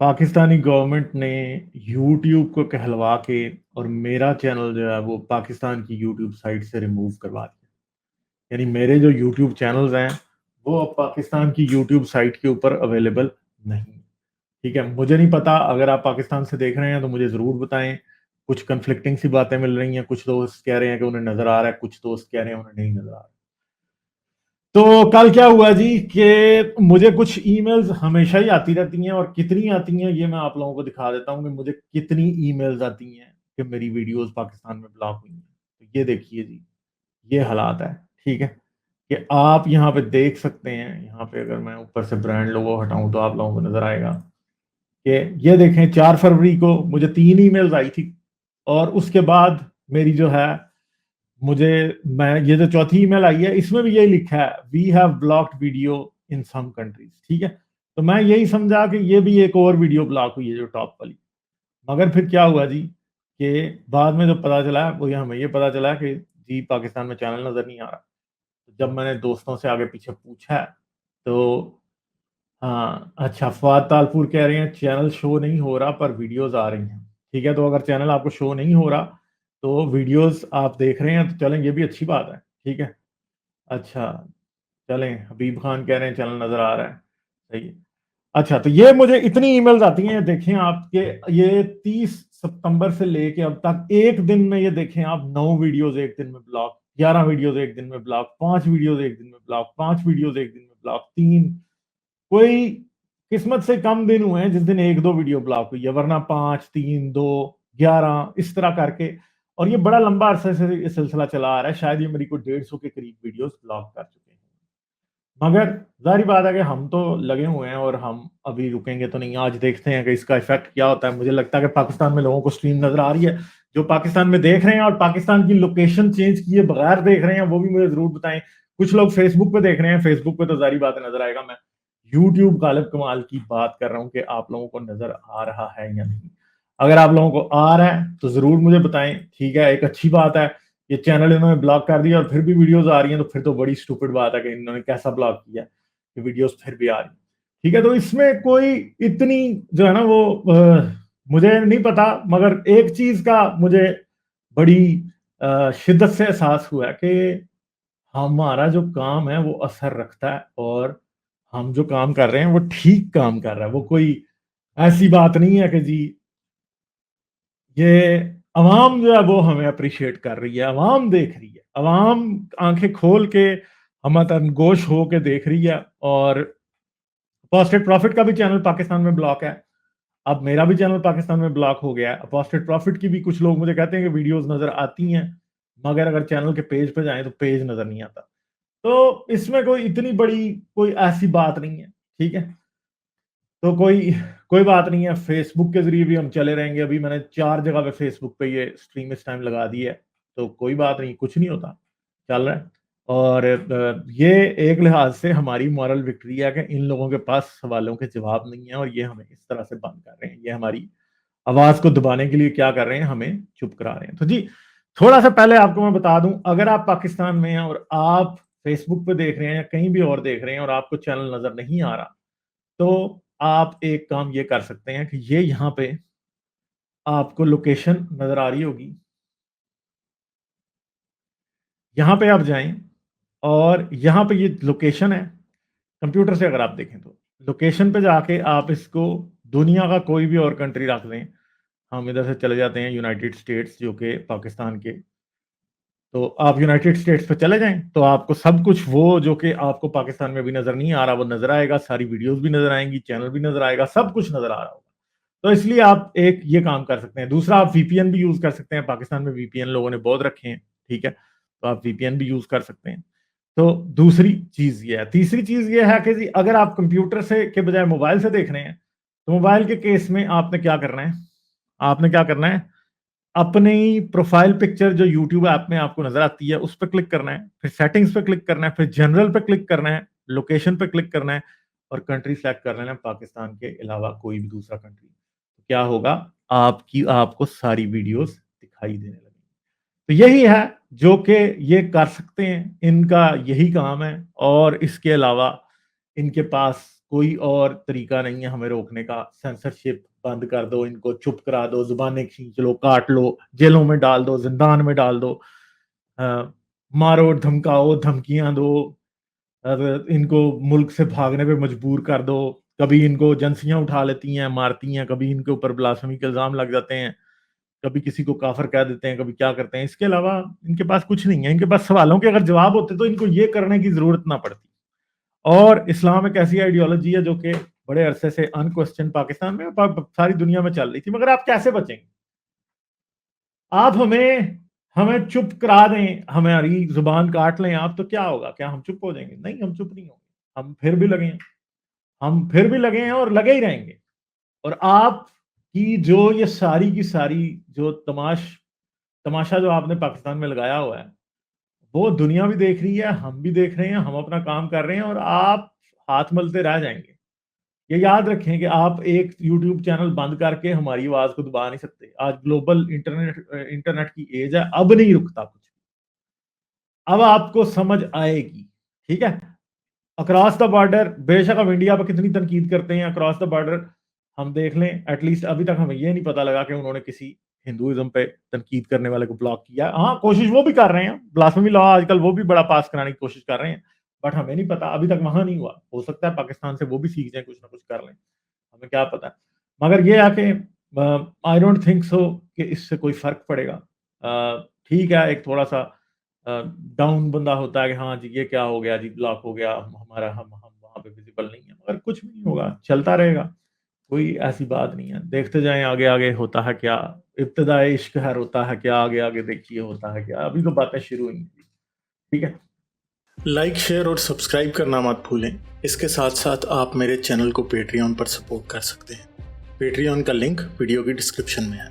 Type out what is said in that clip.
Pakistani government ने YouTube को कहलवा के और मेरा चैनल जो है वो पाकिस्तान की यूट्यूब साइट से रिमूव करवा दिया। यानी मेरे जो यूट्यूब चैनल्स हैं वो अब पाकिस्तान की यूट्यूब साइट के ऊपर अवेलेबल नहीं। ठीक है, मुझे नहीं पता, अगर आप पाकिस्तान से देख रहे हैं तो मुझे ज़रूर बताएं। कुछ कन्फ्लिक्टिंग सी बातें मिल रही हैं, कुछ दोस्त कह रहे हैं कि उन्हें नज़र आ रहा है, कुछ दोस्त कह रहे हैं उन्हें नहीं नज़र आ रहा। तो कल क्या हुआ जी कि मुझे कुछ ईमेल्स हमेशा ही आती रहती हैं, और कितनी आती हैं ये मैं आप लोगों को दिखा देता हूं कि मुझे कितनी ईमेल्स आती हैं कि मेरी वीडियोस पाकिस्तान में ब्लॉक हुई हैं। तो ये देखिए जी, ये हालात है। ठीक है, कि आप यहाँ पे देख सकते हैं, यहाँ पे अगर मैं ऊपर से ब्रांड लोगो हटाऊं तो आप लोगों को नजर आएगा कि ये देखें 4 फरवरी को मुझे 3 ईमेल्स आई थी, और उसके बाद मेरी जो है मुझे मैं ये जो चौथी ईमेल आई है इसमें भी यही लिखा है, we have blocked video in some countries. ठीक है, तो मैं यही समझा कि ये भी एक और वीडियो ब्लॉक हुई है जो टॉप वाली। मगर फिर क्या हुआ जी कि बाद में जो पता चला वो ये हमें ये पता चला कि जी पाकिस्तान में चैनल नजर नहीं आ रहा। तो जब मैंने दोस्तों से आगे पीछे पूछा तो हाँ, अच्छा, फवाद तालपुर कह रहे हैं चैनल शो नहीं हो रहा पर वीडियोस आ रही हैं। ठीक है, तो अगर चैनल आपको शो नहीं हो रहा तो वीडियोस आप देख रहे हैं तो चलें, ये भी अच्छी बात है। ठीक है, अच्छा, चलें, हबीब खान कह रहे हैं चैनल नजर आ रहा है, सही है। अच्छा, तो ये मुझे इतनी ईमेल्स आती हैं, देखें आपके, ये 30 सितंबर से लेके अब तक एक दिन में ये देखें आप 9 वीडियोस एक दिन में ब्लॉक, 11 वीडियोस एक दिन में ब्लॉक, 5 वीडियोस एक दिन में ब्लॉक, 5 वीडियोस एक दिन में ब्लॉक, 3, कोई किस्मत से कम दिन हुए हैं जिस दिन एक दो वीडियो ब्लॉक हुई है, वरना 5, 3, 2, 11 इस तरह करके। और ये बड़ा लंबा अरसे से ये सिलसिला चला आ रहा है, शायद ये मेरी को 150 के करीब वीडियोस ब्लॉक कर चुके हैं। मगर जाहिर बात है कि हम तो लगे हुए हैं और हम अभी रुकेंगे तो नहीं। आज देखते हैं कि इसका इफेक्ट क्या होता है। मुझे लगता है कि पाकिस्तान में लोगों को स्ट्रीम नजर आ रही है, जो पाकिस्तान में देख रहे हैं और पाकिस्तान की लोकेशन चेंज किए बगैर देख रहे हैं वो भी मुझे जरूर बताएं। कुछ लोग फेसबुक पे देख रहे हैं, फेसबुक पे तो जारी बात है नजर आएगा। मैं यूट्यूब गालिब कमाल की बात कर रहा हूं कि आप लोगों को नजर आ रहा है या नहीं। अगर आप लोगों को आ रहा है तो जरूर मुझे बताएं। ठीक है, एक अच्छी बात है, ये चैनल इन्होंने ब्लॉक कर दिया और फिर भी वीडियोस आ रही हैं, तो फिर तो बड़ी स्टूपिड बात है कि इन्होंने कैसा ब्लॉक किया कि वीडियोस फिर भी आ रही हैं। ठीक है, तो इसमें कोई इतनी जो है ना वो मुझे नहीं पता, मगर एक चीज का मुझे बड़ी शिद्दत से एहसास हुआ है कि हमारा जो काम है वो असर रखता है, और हम जो काम कर रहे हैं वो ठीक काम कर रहा है। वो कोई ऐसी बात नहीं है कि जी ये अवाम जो है वो हमें अप्रिशिएट कर रही है, अवाम देख रही है, अवाम आंखें खोल के हम तनगोश हो के देख रही है। और अपोस्टेड प्रॉफिट का भी चैनल पाकिस्तान में ब्लॉक है, अब मेरा भी चैनल पाकिस्तान में ब्लॉक हो गया है। अपोस्टेड प्रॉफिट की भी कुछ लोग मुझे कहते हैं कि वीडियोस नजर आती हैं, मगर अगर चैनल के पेज पे जाएं तो पेज नजर नहीं आता। तो इसमें कोई इतनी बड़ी कोई ऐसी बात नहीं है। ठीक है, तो कोई कोई बात नहीं है, फेसबुक के जरिए भी हम चले रहेंगे। अभी मैंने 4 जगह पे फेसबुक पे ये स्ट्रीम इस टाइम लगा दी है, तो कोई बात नहीं, कुछ नहीं होता, चल रहा है। और ये एक लिहाज से हमारी मॉरल विक्ट्री है कि इन लोगों के पास सवालों के जवाब नहीं है, और ये हमें इस तरह से बंद कर रहे हैं, ये हमारी आवाज को दबाने के लिए क्या कर रहे हैं, हमें चुप करा रहे हैं। तो जी, थोड़ा सा पहले आपको मैं बता दूं, अगर आप पाकिस्तान में हैं और आप फेसबुक पे देख रहे हैं या कहीं भी और देख रहे हैं और आपको चैनल नजर नहीं आ रहा, तो आप एक काम ये कर सकते हैं कि ये यहाँ पे आपको लोकेशन नजर आ रही होगी, यहाँ पे आप जाएं और यहाँ पे ये लोकेशन है। कंप्यूटर से अगर आप देखें तो लोकेशन पे जाके आप इसको दुनिया का कोई भी और कंट्री रख दें। हम इधर से चले जाते हैं यूनाइटेड स्टेट्स, जो कि पाकिस्तान के, तो आप यूनाइटेड स्टेट्स पे चले जाएं तो आपको सब कुछ वो जो कि आपको पाकिस्तान में भी नजर नहीं आ रहा वो नजर आएगा, सारी वीडियोस भी नजर आएंगी, चैनल भी नजर आएगा, सब कुछ नजर आ रहा होगा। तो इसलिए आप एक ये काम कर सकते हैं। दूसरा, आप वीपीएन भी यूज कर सकते हैं, पाकिस्तान में वीपीएन लोगों ने बहुत रखे हैं। ठीक है, तो आप वीपीएन भी यूज कर सकते हैं। तो दूसरी चीज ये है। तीसरी चीज ये है कि जी अगर आप कंप्यूटर से के बजाय मोबाइल से देख रहे हैं तो मोबाइल के केस में आपने क्या करना है, आपने क्या करना है, अपनी प्रोफाइल पिक्चर जो यूट्यूब ऐप में आपको नजर आती है उस पर क्लिक करना है, फिर सेटिंग्स पे क्लिक करना है, फिर जनरल पे क्लिक करना है, लोकेशन पे क्लिक करना है, और कंट्री सेलेक्ट कर लेना है पाकिस्तान के अलावा कोई भी दूसरा कंट्री। तो क्या होगा, आपकी आपको सारी वीडियोस दिखाई देने लगेंगी। तो यही है जो कि ये कर सकते हैं, इनका यही काम है, और इसके अलावा इनके पास कोई और तरीका नहीं है हमें रोकने का। सेंसरशिप बंद कर दो, इनको चुप करा दो, ज़ुबानें खींच लो, काट लो, जेलों में डाल दो, ज़िंदान में डाल दो, मारो, धमकाओ, धमकियाँ दो, और इनको मुल्क से भागने पे मजबूर कर दो। कभी इनको एजेंसियाँ उठा लेती हैं, मारती हैं, कभी इनके ऊपर ब्लास्फेमी के इल्ज़ाम लग जाते हैं, कभी किसी को काफ़िर कह देते हैं, कभी क्या करते हैं। इसके अलावा इनके पास कुछ नहीं है। इनके पास सवालों के अगर जवाब होते तो इनको ये करने की ज़रूरत ना पड़ती। और इस्लाम एक ऐसी आइडियोलॉजी है जो कि बड़े अरसे से अनक्वेश्चन पाकिस्तान में सारी दुनिया में चल रही थी, मगर आप कैसे बचेंगे? आप हमें चुप करा दें, हमारी जुबान काट लें आप, तो क्या होगा? क्या हम चुप हो जाएंगे? नहीं, हम चुप नहीं होंगे। हम फिर भी लगे हैं और लगे ही रहेंगे। और आप की जो ये सारी की सारी जो तमाशा जो आपने पाकिस्तान में लगाया हुआ है, वो दुनिया भी देख रही है, हम भी देख रहे हैं, हम अपना काम कर रहे हैं और आप हाथ मलते रह जाएँगे। ये याद रखें कि आप एक यूट्यूब चैनल बंद करके हमारी आवाज़ को दबा नहीं सकते। आज ग्लोबल इंटरनेट की एज है, अब नहीं रुकता कुछ। अब आपको समझ आएगी, ठीक है? अक्रॉस द बॉर्डर बेशक हम इंडिया पे कितनी तनकीद करते हैं, अक्रॉस द बॉर्डर हम देख लें, एटलीस्ट अभी तक हमें ये नहीं पता लगा कि उन्होंने किसी हिंदुइज़्म पे तनकीद करने वाले को ब्लॉक किया। हाँ, कोशिश वो भी कर रहे हैं, ब्लास्फेमी लॉ आजकल वो भी बड़ा पास कराने की कोशिश कर रहे हैं, बट हमें नहीं पता, अभी तक वहाँ नहीं हुआ। हो सकता है पाकिस्तान से वो भी सीख जाएँ, कुछ ना कुछ कर लें, हमें क्या पता। मगर ये है कि आई डोंट थिंक सो कि इससे कोई फ़र्क पड़ेगा। ठीक है, एक थोड़ा-सा डाउन बंदा होता है कि हाँ जी, ये क्या हो गया जी, ब्लॉक हो गया, हम वहाँ पे विज़िबल नहीं है, मगर कुछ भी नहीं होगा, चलता रहेगा, कोई ऐसी बात नहीं है। देखते जाएँ आगे-आगे होता है क्या, इब्तिदाए इश्क है रोता है क्या, आगे-आगे देखिए होता है क्या, अभी तो बातें शुरू हुई हैं। ठीक है? लाइक, शेयर और सब्सक्राइब करना मत भूलें। इसके साथ-साथ आप मेरे चैनल को पेट्रियन पर सपोर्ट कर सकते हैं। पेट्रियन का लिंक वीडियो की डिस्क्रिप्शन में है।